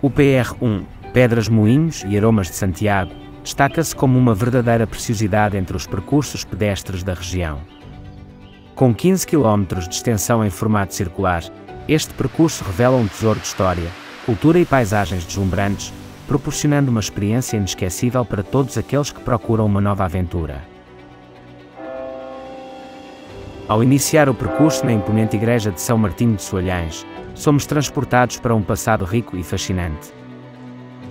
O PR1, Pedras Moinhos e Aromas de Santiago, destaca-se como uma verdadeira preciosidade entre os percursos pedestres da região. Com 15 km de extensão em formato circular, este percurso revela um tesouro de história, cultura e paisagens deslumbrantes, proporcionando uma experiência inesquecível para todos aqueles que procuram uma nova aventura. Ao iniciar o percurso na imponente igreja de São Martinho de Soalhães, somos transportados para um passado rico e fascinante.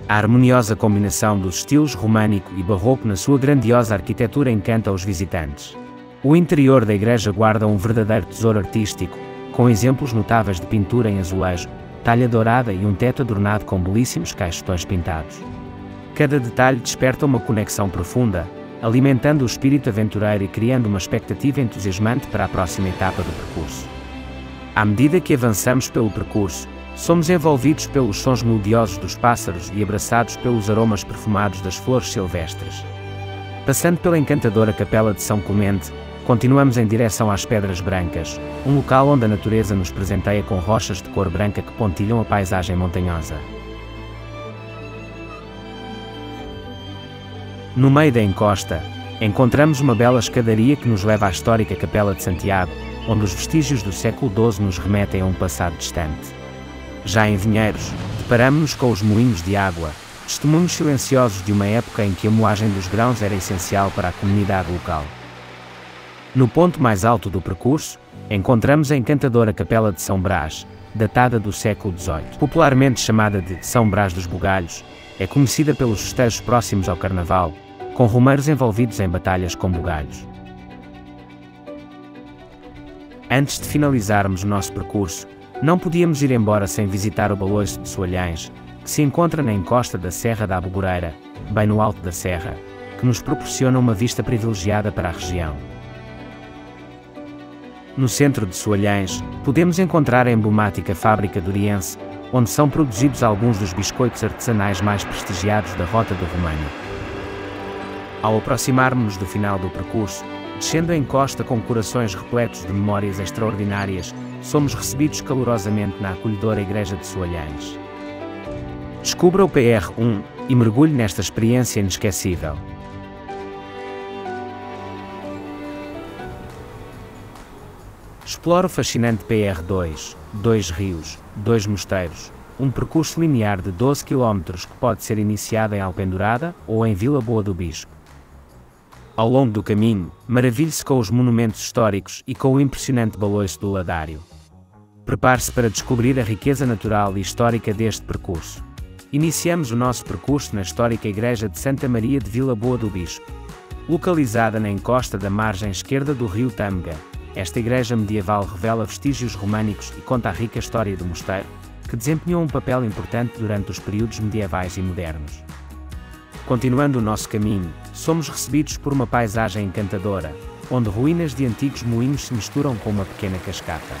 A harmoniosa combinação dos estilos românico e barroco na sua grandiosa arquitetura encanta os visitantes. O interior da igreja guarda um verdadeiro tesouro artístico, com exemplos notáveis de pintura em azulejo, talha dourada e um teto adornado com belíssimos caixotões pintados. Cada detalhe desperta uma conexão profunda, alimentando o espírito aventureiro e criando uma expectativa entusiasmante para a próxima etapa do percurso. À medida que avançamos pelo percurso, somos envolvidos pelos sons melodiosos dos pássaros e abraçados pelos aromas perfumados das flores silvestres. Passando pela encantadora Capela de São Clemente, continuamos em direção às Pedras Brancas, um local onde a natureza nos presenteia com rochas de cor branca que pontilham a paisagem montanhosa. No meio da encosta, encontramos uma bela escadaria que nos leva à histórica Capela de Santiago, onde os vestígios do século XII nos remetem a um passado distante. Já em Vinheiros, deparamos-nos com os moinhos de água, testemunhos silenciosos de uma época em que a moagem dos grãos era essencial para a comunidade local. No ponto mais alto do percurso, encontramos a encantadora Capela de São Brás, datada do século XVIII. Popularmente chamada de São Brás dos Bugalhos, é conhecida pelos festejos próximos ao Carnaval, com romeiros envolvidos em batalhas com bugalhos. Antes de finalizarmos o nosso percurso, não podíamos ir embora sem visitar o Baloiço de Soalhães, que se encontra na encosta da Serra da Aboboreira, bem no alto da serra, que nos proporciona uma vista privilegiada para a região. No centro de Soalhães, podemos encontrar a emblemática fábrica doriense, onde são produzidos alguns dos biscoitos artesanais mais prestigiados da Rota do Romaino. Ao aproximarmos-nos do final do percurso, descendo a encosta com corações repletos de memórias extraordinárias, somos recebidos calorosamente na acolhedora Igreja de Soalhães. Descubra o PR1 e mergulhe nesta experiência inesquecível. Explore o fascinante PR2, 2 rios, 2 mosteiros, um percurso linear de 12 km que pode ser iniciado em Alpendurada ou em Vila Boa do Bispo. Ao longo do caminho, maravilhe-se com os monumentos históricos e com o impressionante Baloiço do Ladário. Prepare-se para descobrir a riqueza natural e histórica deste percurso. Iniciamos o nosso percurso na histórica Igreja de Santa Maria de Vila Boa do Bispo. Localizada na encosta da margem esquerda do rio Tâmega, esta igreja medieval revela vestígios românicos e conta a rica história do mosteiro, que desempenhou um papel importante durante os períodos medievais e modernos. Continuando o nosso caminho, somos recebidos por uma paisagem encantadora, onde ruínas de antigos moinhos se misturam com uma pequena cascata.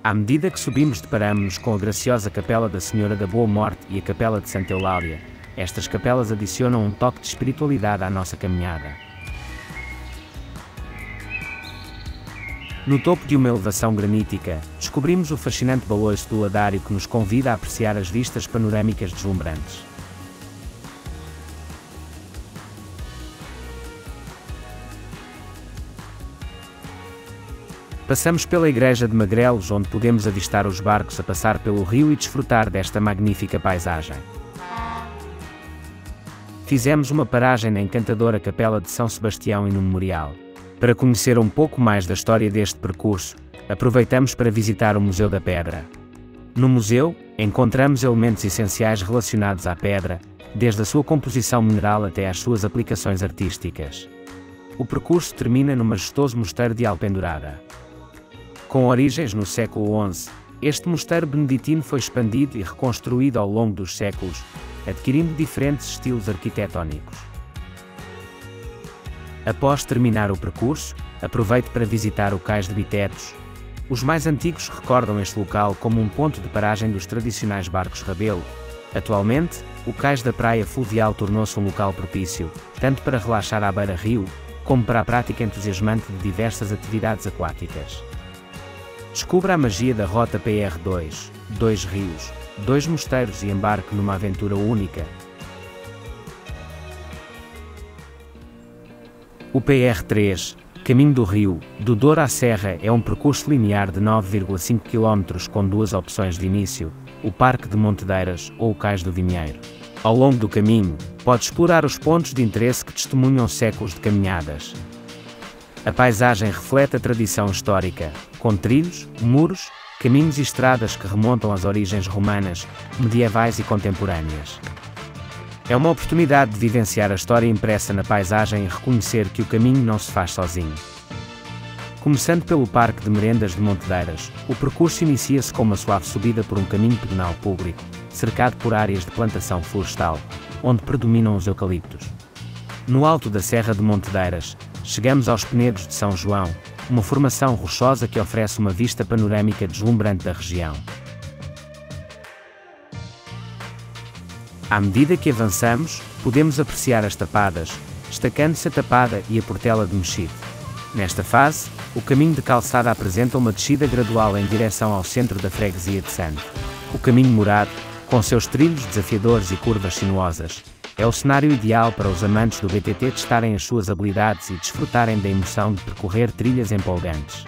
À medida que subimos, deparamos-nos com a graciosa Capela da Senhora da Boa Morte e a Capela de Santa Eulália. Estas capelas adicionam um toque de espiritualidade à nossa caminhada. No topo de uma elevação granítica, descobrimos o fascinante Baloiço do Ladário que nos convida a apreciar as vistas panorâmicas deslumbrantes. Passamos pela Igreja de Magrelos, onde podemos avistar os barcos a passar pelo rio e desfrutar desta magnífica paisagem. Fizemos uma paragem na encantadora Capela de São Sebastião e no Memorial. Para conhecer um pouco mais da história deste percurso, aproveitamos para visitar o Museu da Pedra. No museu, encontramos elementos essenciais relacionados à pedra, desde a sua composição mineral até às suas aplicações artísticas. O percurso termina no majestoso Mosteiro de Alpendurada. Com origens no século XI, este mosteiro beneditino foi expandido e reconstruído ao longo dos séculos, adquirindo diferentes estilos arquitetónicos. Após terminar o percurso, aproveite para visitar o Cais de Bitetos. Os mais antigos recordam este local como um ponto de paragem dos tradicionais barcos Rabelo. Atualmente, o Cais da Praia Fluvial tornou-se um local propício, tanto para relaxar à beira-rio, como para a prática entusiasmante de diversas atividades aquáticas. Descubra a magia da Rota PR2. 2 rios, 2 mosteiros e embarque numa aventura única. O PR3, Caminho do Rio, do Douro à Serra, é um percurso linear de 9,5 km com 2 opções de início, o Parque de Montedeiras ou o Cais do Vinheiro. Ao longo do caminho, pode explorar os pontos de interesse que testemunham séculos de caminhadas. A paisagem reflete a tradição histórica, com trilhos, muros, caminhos e estradas que remontam às origens romanas, medievais e contemporâneas. É uma oportunidade de vivenciar a história impressa na paisagem e reconhecer que o caminho não se faz sozinho. Começando pelo Parque de Merendas de Montedeiras, o percurso inicia-se com uma suave subida por um caminho pedonal público, cercado por áreas de plantação florestal, onde predominam os eucaliptos. No alto da Serra de Montedeiras, chegamos aos Penedos de São João, uma formação rochosa que oferece uma vista panorâmica deslumbrante da região. À medida que avançamos, podemos apreciar as tapadas, destacando-se a Tapada e a Portela de Mexide. Nesta fase, o caminho de calçada apresenta uma descida gradual em direção ao centro da freguesia de Sande. O caminho morado, com seus trilhos desafiadores e curvas sinuosas, é o cenário ideal para os amantes do BTT testarem as suas habilidades e desfrutarem da emoção de percorrer trilhas empolgantes.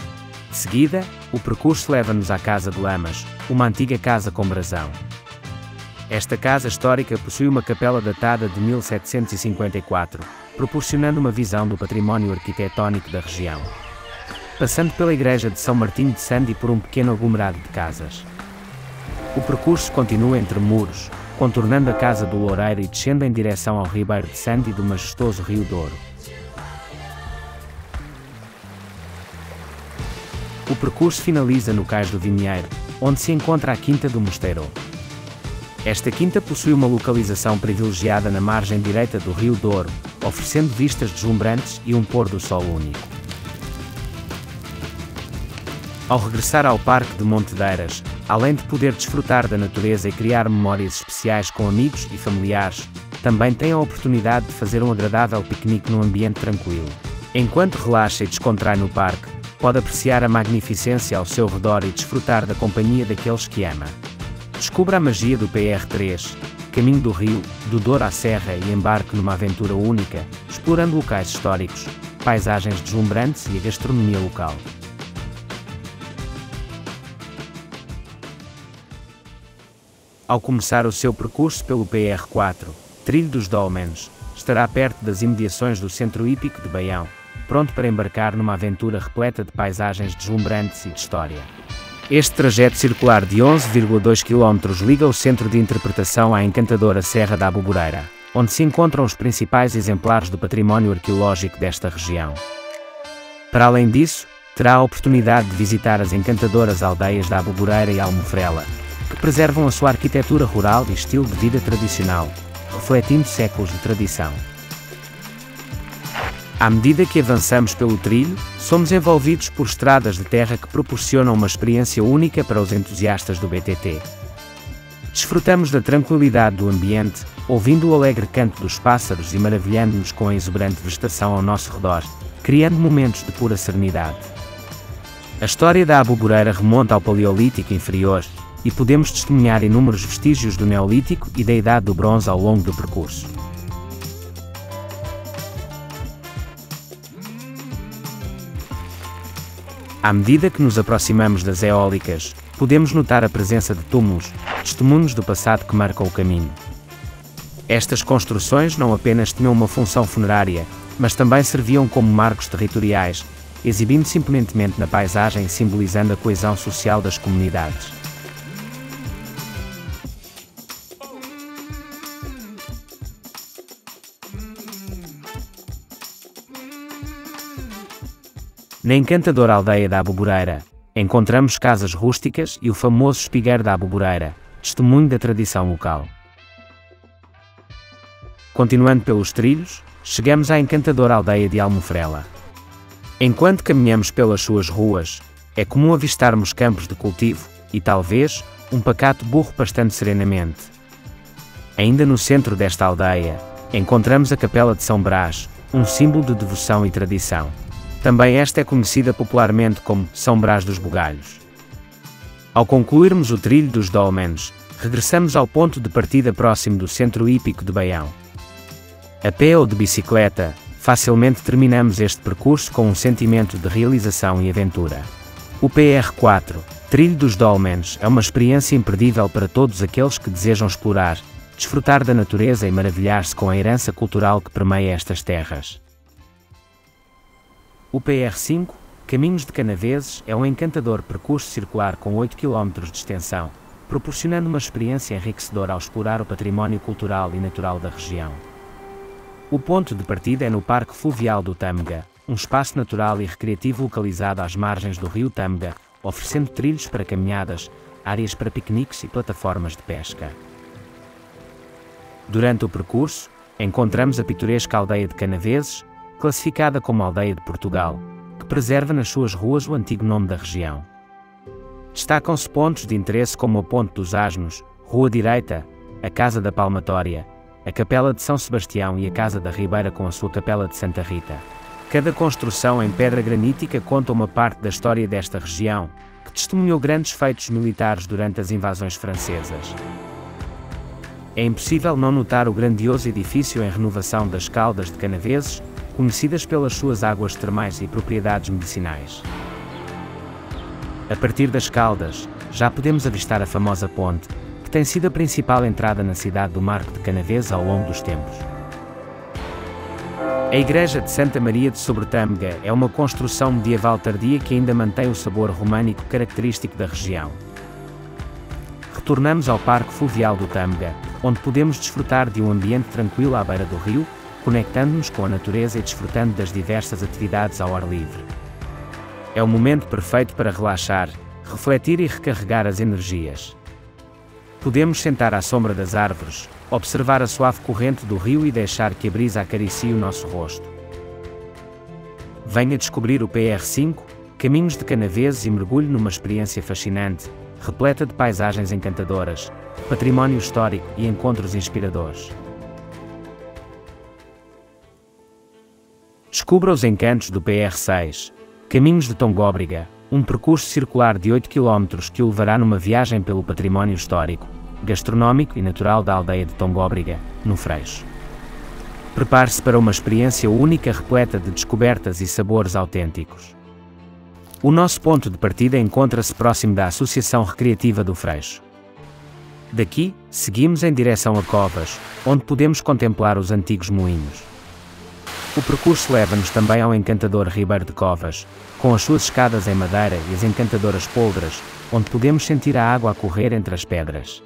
De seguida, o percurso leva-nos à Casa de Lamas, uma antiga casa com brasão. Esta casa histórica possui uma capela datada de 1754, proporcionando uma visão do património arquitetónico da região. Passando pela igreja de São Martinho de Sande e por um pequeno aglomerado de casas. O percurso continua entre muros, contornando a Casa do Loureiro e descendo em direção ao Ribeiro de Sande e do majestoso Rio Douro. O percurso finaliza no Cais do Vinheiro, onde se encontra a Quinta do Mosteiro. Esta quinta possui uma localização privilegiada na margem direita do Rio Douro, oferecendo vistas deslumbrantes e um pôr do sol único. Ao regressar ao Parque de Montedeiras, além de poder desfrutar da natureza e criar memórias especiais com amigos e familiares, também tem a oportunidade de fazer um agradável piquenique num ambiente tranquilo. Enquanto relaxa e descontrai no parque, pode apreciar a magnificência ao seu redor e desfrutar da companhia daqueles que ama. Descubra a magia do PR3, Caminho do Rio, do Douro à Serra e embarque numa aventura única, explorando locais históricos, paisagens deslumbrantes e a gastronomia local. Ao começar o seu percurso pelo PR4, Trilho dos Dólmenes, estará perto das imediações do Centro Hípico de Baião, pronto para embarcar numa aventura repleta de paisagens deslumbrantes e de história. Este trajeto circular de 11,2 km liga o centro de interpretação à encantadora Serra da Aboboreira, onde se encontram os principais exemplares do património arqueológico desta região. Para além disso, terá a oportunidade de visitar as encantadoras aldeias da Aboboreira e Almofrela, que preservam a sua arquitetura rural e estilo de vida tradicional, refletindo séculos de tradição. À medida que avançamos pelo trilho, somos envolvidos por estradas de terra que proporcionam uma experiência única para os entusiastas do BTT. Desfrutamos da tranquilidade do ambiente, ouvindo o alegre canto dos pássaros e maravilhando-nos com a exuberante vegetação ao nosso redor, criando momentos de pura serenidade. A história da Aboboreira remonta ao Paleolítico Inferior, e podemos testemunhar inúmeros vestígios do Neolítico e da Idade do Bronze ao longo do percurso. À medida que nos aproximamos das eólicas, podemos notar a presença de túmulos, testemunhos do passado que marcam o caminho. Estas construções não apenas tinham uma função funerária, mas também serviam como marcos territoriais, exibindo-se imponentemente na paisagem e simbolizando a coesão social das comunidades. Na encantadora aldeia da Aboboreira, encontramos casas rústicas e o famoso espigueiro da Aboboreira, testemunho da tradição local. Continuando pelos trilhos, chegamos à encantadora aldeia de Almofrela. Enquanto caminhamos pelas suas ruas, é comum avistarmos campos de cultivo e, talvez, um pacato burro pastando serenamente. Ainda no centro desta aldeia, encontramos a Capela de São Brás, um símbolo de devoção e tradição. Também esta é conhecida popularmente como São Brás dos Bugalhos. Ao concluirmos o trilho dos Dólmenes, regressamos ao ponto de partida próximo do centro hípico de Baião. A pé ou de bicicleta, facilmente terminamos este percurso com um sentimento de realização e aventura. O PR4, Trilho dos Dólmenes, é uma experiência imperdível para todos aqueles que desejam explorar, desfrutar da natureza e maravilhar-se com a herança cultural que permeia estas terras. O PR5, Caminhos de Canaveses, é um encantador percurso circular com 8 km de extensão, proporcionando uma experiência enriquecedora ao explorar o património cultural e natural da região. O ponto de partida é no Parque Fluvial do Tâmega, um espaço natural e recreativo localizado às margens do rio Tâmega, oferecendo trilhos para caminhadas, áreas para piqueniques e plataformas de pesca. Durante o percurso, encontramos a pitoresca aldeia de Canaveses, classificada como Aldeia de Portugal, que preserva nas suas ruas o antigo nome da região. Destacam-se pontos de interesse como o Ponte dos Asnos, Rua Direita, a Casa da Palmatória, a Capela de São Sebastião e a Casa da Ribeira com a sua Capela de Santa Rita. Cada construção em pedra granítica conta uma parte da história desta região, que testemunhou grandes feitos militares durante as invasões francesas. É impossível não notar o grandioso edifício em renovação das Caldas de Canaveses, conhecidas pelas suas águas termais e propriedades medicinais. A partir das Caldas, já podemos avistar a famosa ponte, que tem sido a principal entrada na cidade do Marco de Canaveses ao longo dos tempos. A Igreja de Santa Maria de Sobretâmega é uma construção medieval tardia que ainda mantém o sabor românico característico da região. Retornamos ao Parque Fluvial do Tâmega, onde podemos desfrutar de um ambiente tranquilo à beira do rio, conectando-nos com a natureza e desfrutando das diversas atividades ao ar livre. É o momento perfeito para relaxar, refletir e recarregar as energias. Podemos sentar à sombra das árvores, observar a suave corrente do rio e deixar que a brisa acaricie o nosso rosto. Venha descobrir o PR5, Caminhos de Canaveses e mergulhe numa experiência fascinante, repleta de paisagens encantadoras, património histórico e encontros inspiradores. Descubra os encantos do PR6, Caminhos de Tongóbriga, um percurso circular de 8 km que o levará numa viagem pelo património histórico, gastronómico e natural da aldeia de Tongóbriga, no Freixo. Prepare-se para uma experiência única repleta de descobertas e sabores autênticos. O nosso ponto de partida encontra-se próximo da Associação Recreativa do Freixo. Daqui, seguimos em direção a Covas, onde podemos contemplar os antigos moinhos. O percurso leva-nos também ao encantador Ribeiro de Covas, com as suas escadas em madeira e as encantadoras poldras, onde podemos sentir a água a correr entre as pedras.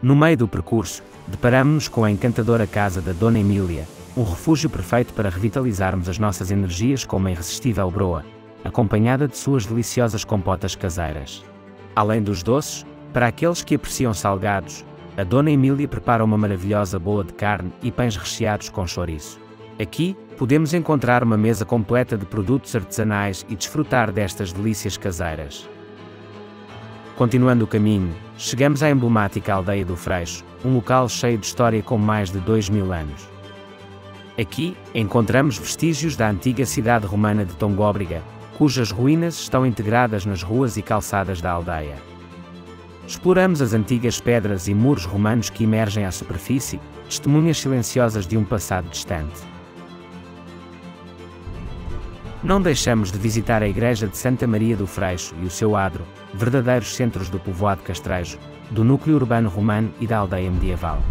No meio do percurso, deparamos-nos com a encantadora casa da Dona Emília, um refúgio perfeito para revitalizarmos as nossas energias com uma irresistível broa, acompanhada de suas deliciosas compotas caseiras. Além dos doces, para aqueles que apreciam salgados, a Dona Emília prepara uma maravilhosa bola de carne e pães recheados com chouriço. Aqui, podemos encontrar uma mesa completa de produtos artesanais e desfrutar destas delícias caseiras. Continuando o caminho, chegamos à emblemática aldeia do Freixo, um local cheio de história com mais de 2000 anos. Aqui, encontramos vestígios da antiga cidade romana de Tongóbriga, cujas ruínas estão integradas nas ruas e calçadas da aldeia. Exploramos as antigas pedras e muros romanos que emergem à superfície, testemunhas silenciosas de um passado distante. Não deixamos de visitar a Igreja de Santa Maria do Freixo e o seu adro, verdadeiros centros do povoado castrejo, do núcleo urbano romano e da aldeia medieval.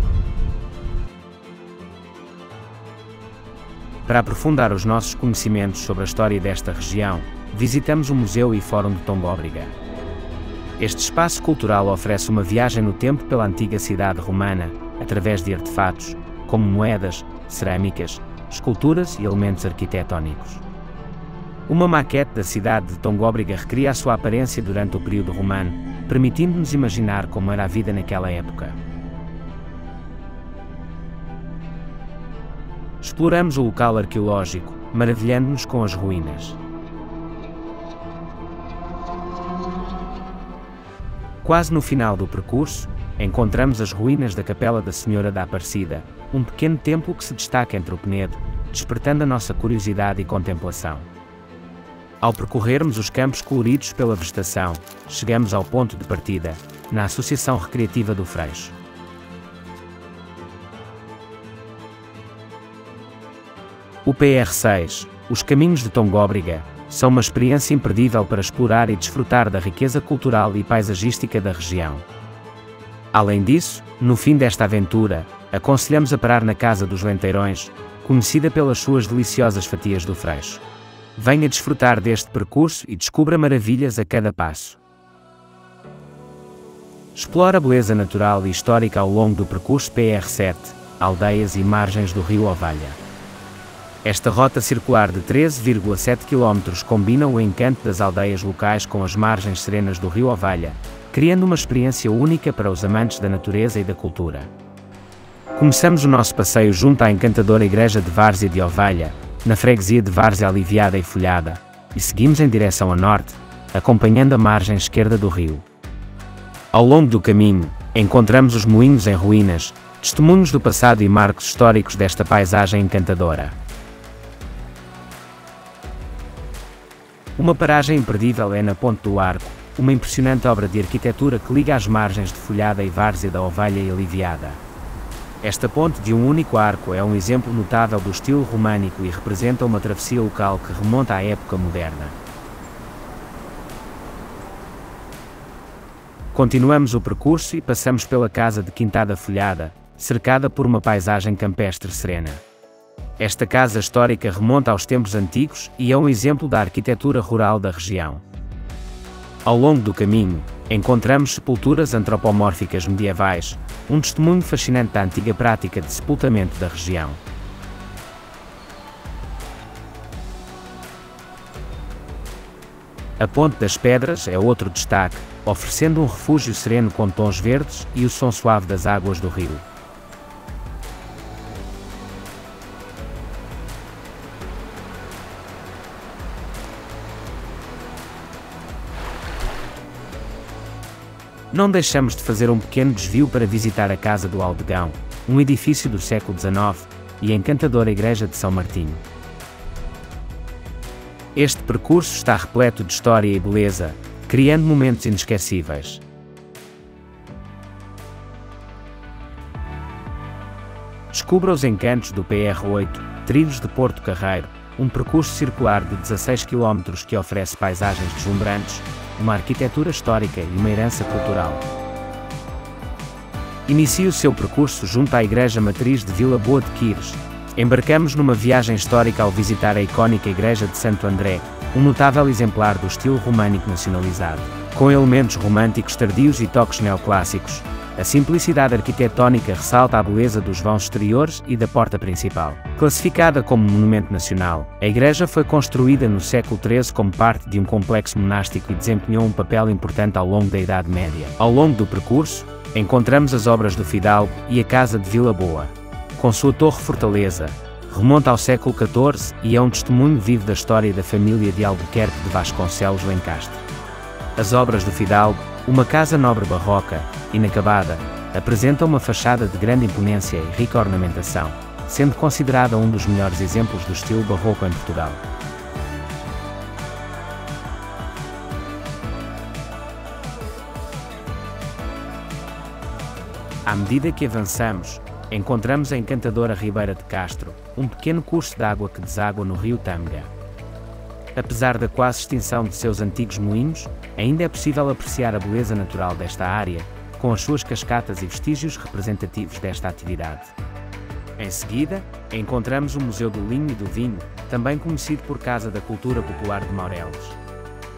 Para aprofundar os nossos conhecimentos sobre a história desta região, visitamos o Museu e Fórum de Tongóbriga. Este espaço cultural oferece uma viagem no tempo pela antiga cidade romana, através de artefatos, como moedas, cerâmicas, esculturas e elementos arquitetónicos. Uma maquete da cidade de Tongóbriga recria a sua aparência durante o período romano, permitindo-nos imaginar como era a vida naquela época. Exploramos o local arqueológico, maravilhando-nos com as ruínas. Quase no final do percurso, encontramos as ruínas da Capela da Senhora da Aparecida, um pequeno templo que se destaca entre o Penedo, despertando a nossa curiosidade e contemplação. Ao percorrermos os campos coloridos pela vegetação, chegamos ao ponto de partida, na Associação Recreativa do Freixo. O PR6, os Caminhos de Tongóbriga, são uma experiência imperdível para explorar e desfrutar da riqueza cultural e paisagística da região. Além disso, no fim desta aventura, aconselhamos a parar na Casa dos Lenteirões, conhecida pelas suas deliciosas fatias do Freixo. Venha desfrutar deste percurso e descubra maravilhas a cada passo. Explora a beleza natural e histórica ao longo do percurso PR7, aldeias e margens do rio Ovalha. Esta rota circular de 13,7 km combina o encanto das aldeias locais com as margens serenas do rio Ovalha, criando uma experiência única para os amantes da natureza e da cultura. Começamos o nosso passeio junto à encantadora Igreja de Várzea de Ovalha, na freguesia de Várzea Aliviada e Folhada, e seguimos em direção a norte, acompanhando a margem esquerda do rio. Ao longo do caminho, encontramos os moinhos em ruínas, testemunhos do passado e marcos históricos desta paisagem encantadora. Uma paragem imperdível é na Ponte do Arco, uma impressionante obra de arquitetura que liga as margens de Folhada e Várzea da Ovalha e Aliviada. Esta ponte de um único arco é um exemplo notável do estilo românico e representa uma travessia local que remonta à época moderna. Continuamos o percurso e passamos pela Casa de Quintada Folhada, cercada por uma paisagem campestre serena. Esta casa histórica remonta aos tempos antigos e é um exemplo da arquitetura rural da região. Ao longo do caminho, encontramos sepulturas antropomórficas medievais, um testemunho fascinante da antiga prática de sepultamento da região. A Ponte das Pedras é outro destaque, oferecendo um refúgio sereno com tons verdes e o som suave das águas do rio. Não deixamos de fazer um pequeno desvio para visitar a Casa do Aldegão, um edifício do século XIX, e a encantadora Igreja de São Martinho. Este percurso está repleto de história e beleza, criando momentos inesquecíveis. Descubra os encantos do PR8, Trilhos de Porto Carreiro, um percurso circular de 16 km que oferece paisagens deslumbrantes, uma arquitetura histórica e uma herança cultural. Inicie o seu percurso junto à Igreja Matriz de Vila Boa de Quires. Embarcamos numa viagem histórica ao visitar a icónica Igreja de Santo André, um notável exemplar do estilo românico nacionalizado. Com elementos românticos tardios e toques neoclássicos, a simplicidade arquitetónica ressalta a beleza dos vãos exteriores e da porta principal. Classificada como monumento nacional, a igreja foi construída no século XIII como parte de um complexo monástico e desempenhou um papel importante ao longo da Idade Média. Ao longo do percurso, encontramos as obras do Fidalgo e a Casa de Vila Boa. Com sua torre-fortaleza, remonta ao século XIV e é um testemunho vivo da história da família de Albuquerque de Vasconcelos Lencastre. As obras do Fidalgo, uma casa nobre barroca, inacabada, apresenta uma fachada de grande imponência e rica ornamentação, sendo considerada um dos melhores exemplos do estilo barroco em Portugal. À medida que avançamos, encontramos a encantadora Ribeira de Castro, um pequeno curso de água que deságua no rio Tâmega. Apesar da quase extinção de seus antigos moinhos, ainda é possível apreciar a beleza natural desta área, com as suas cascatas e vestígios representativos desta atividade. Em seguida, encontramos o Museu do Linho e do Vinho, também conhecido por Casa da Cultura Popular de Maurelos.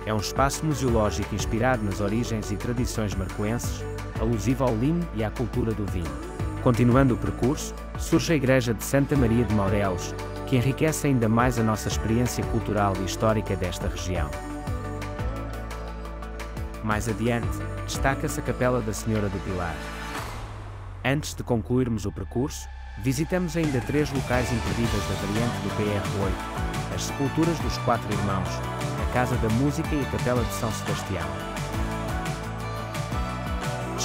É um espaço museológico inspirado nas origens e tradições marcoenses, alusivo ao linho e à cultura do vinho. Continuando o percurso, surge a Igreja de Santa Maria de Maurelos, que enriquece ainda mais a nossa experiência cultural e histórica desta região. Mais adiante, destaca-se a Capela da Senhora do Pilar. Antes de concluirmos o percurso, visitamos ainda 3 locais imperdíveis da variante do PR8, as Sepulturas dos Quatro Irmãos, a Casa da Música e a Capela de São Sebastião.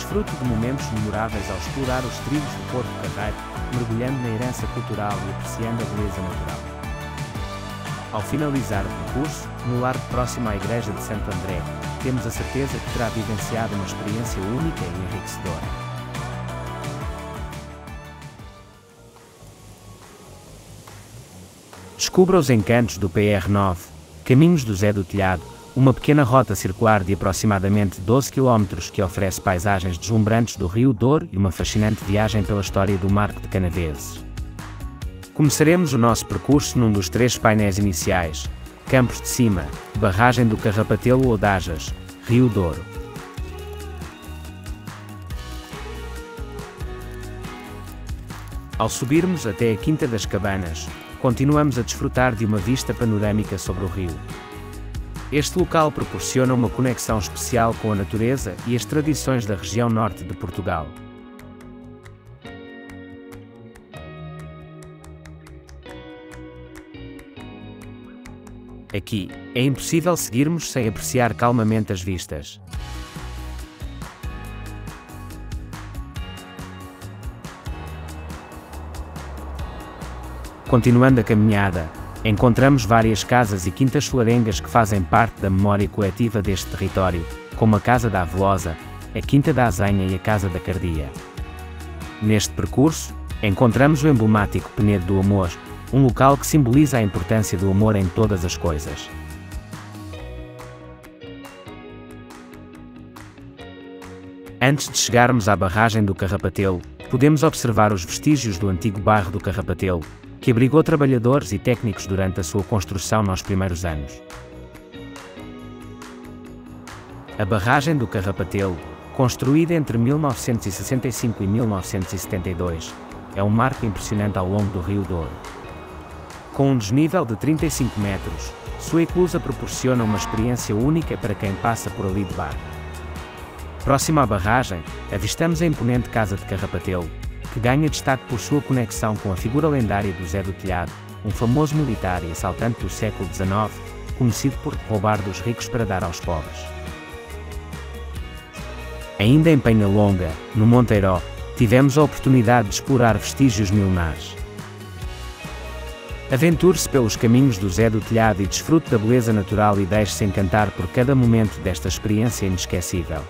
desfrute de momentos memoráveis ao explorar os trilhos do Porto Carreiro, mergulhando na herança cultural e apreciando a beleza natural. Ao finalizar o percurso, no largo próximo à Igreja de Santo André, temos a certeza que terá vivenciado uma experiência única e enriquecedora. Descubra os encantos do PR9, Caminhos do Zé do Telhado, uma pequena rota circular de aproximadamente 12 km que oferece paisagens deslumbrantes do Rio Douro e uma fascinante viagem pela história do Marco de Canaveses. Começaremos o nosso percurso num dos 3 painéis iniciais, Campos de Cima, Barragem do Carrapatelo ou Dajas, Rio Douro. Ao subirmos até a Quinta das Cabanas, continuamos a desfrutar de uma vista panorâmica sobre o rio. Este local proporciona uma conexão especial com a natureza e as tradições da região norte de Portugal. Aqui, é impossível seguirmos sem apreciar calmamente as vistas. Continuando a caminhada, encontramos várias casas e quintas solarengas que fazem parte da memória coletiva deste território, como a Casa da Avelosa, a Quinta da Azenha e a Casa da Cardia. Neste percurso, encontramos o emblemático Penedo do Amor, um local que simboliza a importância do amor em todas as coisas. Antes de chegarmos à barragem do Carrapatelo, podemos observar os vestígios do antigo bairro do Carrapatelo, que abrigou trabalhadores e técnicos durante a sua construção nos primeiros anos. A barragem do Carrapatelo, construída entre 1965 e 1972, é um marco impressionante ao longo do Rio Douro. Com um desnível de 35 metros, sua eclusa proporciona uma experiência única para quem passa por ali de barco. Próximo à barragem, avistamos a imponente Casa de Carrapatelo, que ganha destaque por sua conexão com a figura lendária do Zé do Telhado, um famoso militar e assaltante do século XIX, conhecido por roubar dos ricos para dar aos pobres. Ainda em Penhalonga, no Monteiró, tivemos a oportunidade de explorar vestígios milenares. Aventure-se pelos caminhos do Zé do Telhado e desfrute da beleza natural e deixe-se encantar por cada momento desta experiência inesquecível.